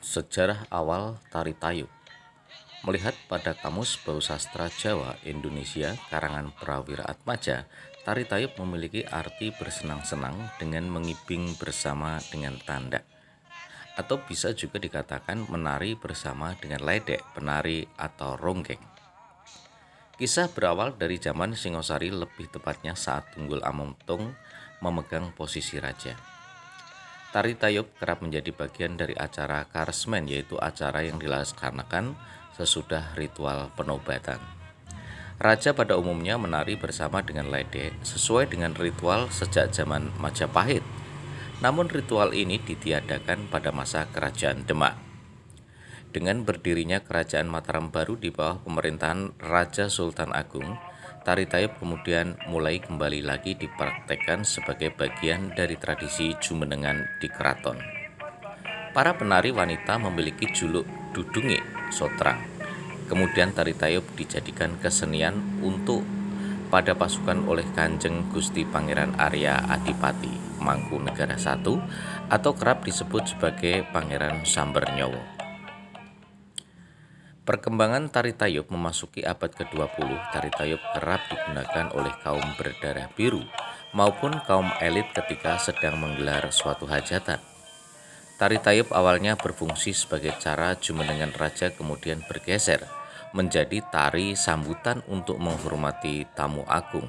Sejarah awal tari tayub. Melihat pada Kamus Bau Sastra Jawa Indonesia karangan Prawira Atmaja, tari tayub memiliki arti bersenang-senang dengan mengibing bersama dengan tanda. Atau bisa juga dikatakan menari bersama dengan ledek, penari atau ronggeng. Kisah berawal dari zaman Singosari, lebih tepatnya saat Tunggul Amontung memegang posisi raja. Tari tayub kerap menjadi bagian dari acara Karesmen, yaitu acara yang dilaksanakan sesudah ritual penobatan. Raja pada umumnya menari bersama dengan ledek sesuai dengan ritual sejak zaman Majapahit. Namun ritual ini ditiadakan pada masa Kerajaan Demak. Dengan berdirinya Kerajaan Mataram baru di bawah pemerintahan Raja Sultan Agung, tari tayub kemudian mulai kembali lagi dipraktekkan sebagai bagian dari tradisi jumenengan di keraton. Para penari wanita memiliki juluk dudunge sotrang. Kemudian tari tayub dijadikan kesenian untuk pada pasukan oleh Kanjeng Gusti Pangeran Arya Adipati Mangkunegara I atau kerap disebut sebagai Pangeran Sambernyawa. Perkembangan tari tayub memasuki abad ke-20, tari tayub kerap digunakan oleh kaum berdarah biru maupun kaum elit ketika sedang menggelar suatu hajatan. Tari tayub awalnya berfungsi sebagai cara jumenengan raja, kemudian bergeser menjadi tari sambutan untuk menghormati tamu agung.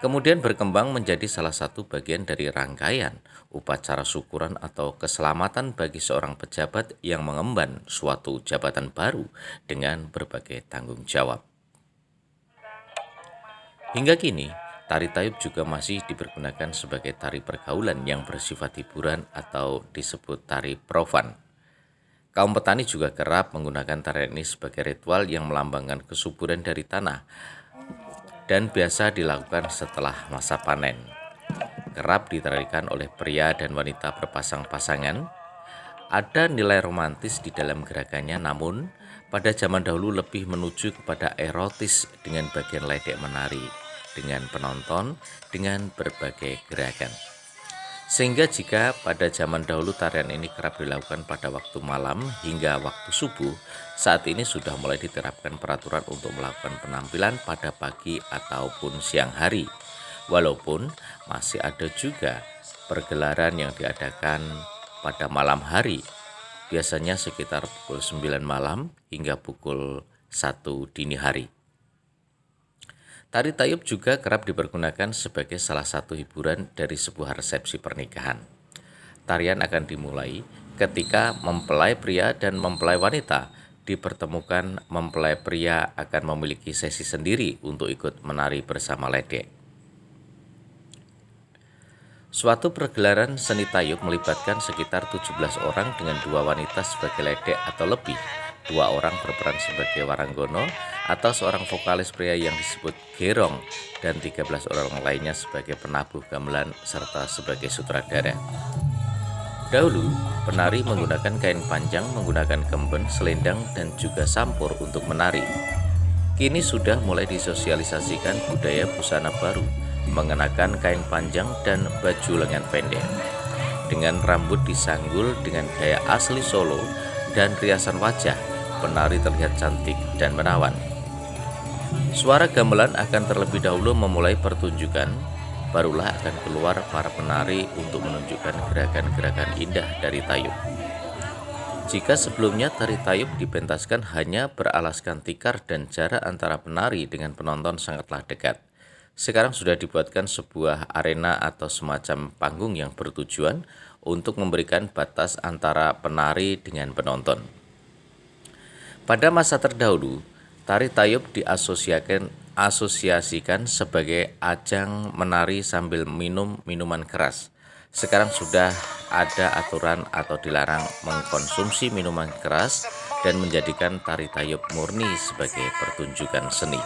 Kemudian berkembang menjadi salah satu bagian dari rangkaian upacara syukuran atau keselamatan bagi seorang pejabat yang mengemban suatu jabatan baru dengan berbagai tanggung jawab. Hingga kini, tari tayub juga masih dipergunakan sebagai tari pergaulan yang bersifat hiburan atau disebut tari profan. Kaum petani juga kerap menggunakan tarian ini sebagai ritual yang melambangkan kesuburan dari tanah dan biasa dilakukan setelah masa panen. Kerap ditarikan oleh pria dan wanita berpasang-pasangan. Ada nilai romantis di dalam gerakannya, namun pada zaman dahulu lebih menuju kepada erotis dengan bagian ledek menari dengan penonton dengan berbagai gerakan. Sehingga jika pada zaman dahulu tarian ini kerap dilakukan pada waktu malam hingga waktu subuh, saat ini sudah mulai diterapkan peraturan untuk melakukan penampilan pada pagi ataupun siang hari. Walaupun masih ada juga pergelaran yang diadakan pada malam hari, biasanya sekitar pukul 9 malam hingga pukul 1 dini hari. Tari tayub juga kerap dipergunakan sebagai salah satu hiburan dari sebuah resepsi pernikahan. Tarian akan dimulai ketika mempelai pria dan mempelai wanita dipertemukan. Mempelai pria akan memiliki sesi sendiri untuk ikut menari bersama ledek. Suatu pergelaran seni tayub melibatkan sekitar 17 orang dengan 2 wanita sebagai ledek atau lebih, 2 orang berperan sebagai waranggono atau seorang vokalis pria yang disebut gerong, dan 13 orang lainnya sebagai penabuh gamelan serta sebagai sutradara. Dahulu, penari menggunakan kain panjang, menggunakan kemben, selendang, dan juga sampur untuk menari. Kini sudah mulai disosialisasikan budaya busana baru, mengenakan kain panjang dan baju lengan pendek. Dengan rambut disanggul dengan gaya asli Solo dan riasan wajah, penari terlihat cantik dan menawan. Suara gamelan akan terlebih dahulu memulai pertunjukan, barulah akan keluar para penari untuk menunjukkan gerakan-gerakan indah dari tayub. Jika sebelumnya tari tayub dipentaskan hanya beralaskan tikar dan jarak antara penari dengan penonton sangatlah dekat, sekarang sudah dibuatkan sebuah arena atau semacam panggung yang bertujuan untuk memberikan batas antara penari dengan penonton. Pada masa terdahulu, tari tayub diasosiasikan sebagai ajang menari sambil minum minuman keras. Sekarang sudah ada aturan atau dilarang mengkonsumsi minuman keras dan menjadikan tari tayub murni sebagai pertunjukan seni.